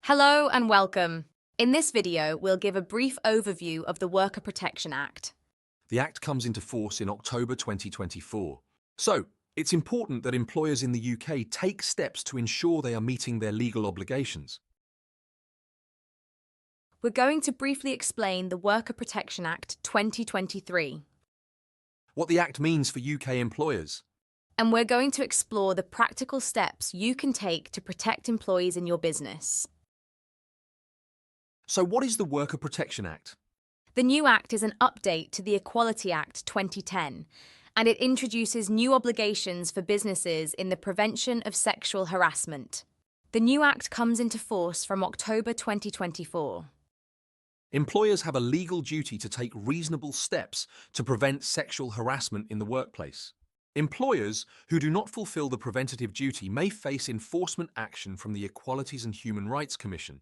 Hello and welcome. In this video, we'll give a brief overview of the Worker Protection Act. The Act comes into force in October 2024. So, it's important that employers in the UK take steps to ensure they are meeting their legal obligations. We're going to briefly explain the Worker Protection Act 2023, What the Act means for UK employers. and we're going to explore the practical steps you can take to protect employees in your business. So what is the Worker Protection Act? The new Act is an update to the Equality Act 2010, and it introduces new obligations for businesses in the prevention of sexual harassment. The new Act comes into force from October 2024. Employers have a legal duty to take reasonable steps to prevent sexual harassment in the workplace. Employers who do not fulfil the preventative duty may face enforcement action from the Equalities and Human Rights Commission.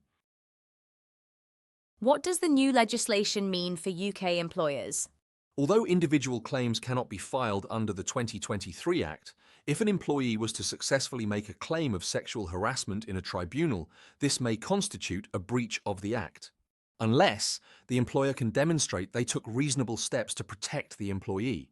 What does the new legislation mean for UK employers? Although individual claims cannot be filed under the 2023 Act, if an employee was to successfully make a claim of sexual harassment in a tribunal, this may constitute a breach of the Act, unless the employer can demonstrate they took reasonable steps to protect the employee.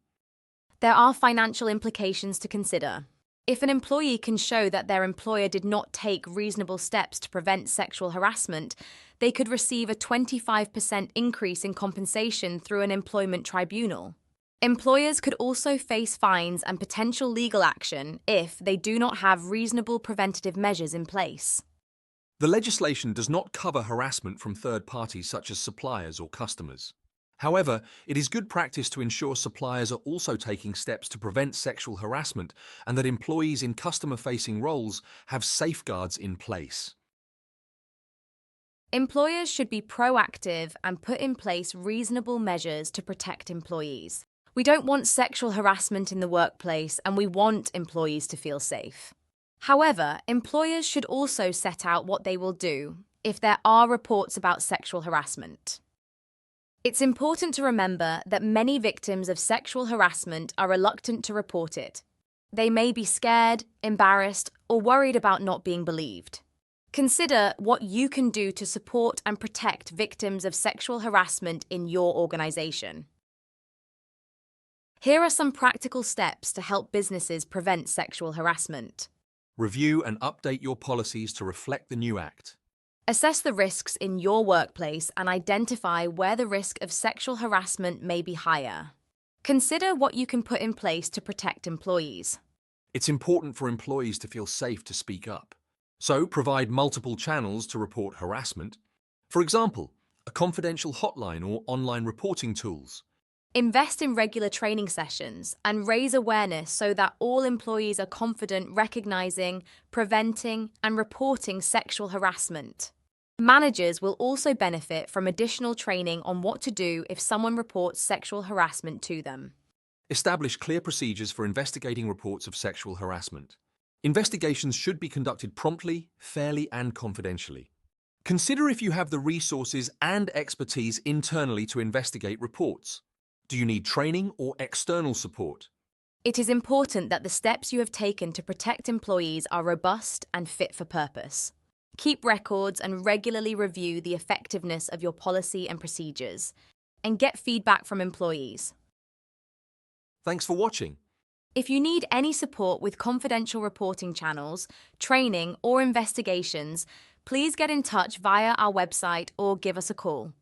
There are financial implications to consider. If an employee can show that their employer did not take reasonable steps to prevent sexual harassment, they could receive a 25% increase in compensation through an employment tribunal. Employers could also face fines and potential legal action if they do not have reasonable preventative measures in place. The legislation does not cover harassment from third parties such as suppliers or customers. However, it is good practice to ensure suppliers are also taking steps to prevent sexual harassment and that employees in customer-facing roles have safeguards in place. Employers should be proactive and put in place reasonable measures to protect employees. We don't want sexual harassment in the workplace, and we want employees to feel safe. However, employers should also set out what they will do if there are reports about sexual harassment. It's important to remember that many victims of sexual harassment are reluctant to report it. They may be scared, embarrassed, or worried about not being believed. Consider what you can do to support and protect victims of sexual harassment in your organisation. Here are some practical steps to help businesses prevent sexual harassment. Review and update your policies to reflect the new Act. Assess the risks in your workplace and identify where the risk of sexual harassment may be higher. Consider what you can put in place to protect employees. It's important for employees to feel safe to speak up. So, provide multiple channels to report harassment. For example, a confidential hotline or online reporting tools. Invest in regular training sessions and raise awareness so that all employees are confident recognizing, preventing, and reporting sexual harassment. Managers will also benefit from additional training on what to do if someone reports sexual harassment to them. Establish clear procedures for investigating reports of sexual harassment. Investigations should be conducted promptly, fairly, and confidentially. Consider if you have the resources and expertise internally to investigate reports. Do you need training or external support? It is important that the steps you have taken to protect employees are robust and fit for purpose. Keep records and regularly review the effectiveness of your policy and procedures, and get feedback from employees. Thanks for watching. If you need any support with confidential reporting channels, training, or investigations, please get in touch via our website or give us a call.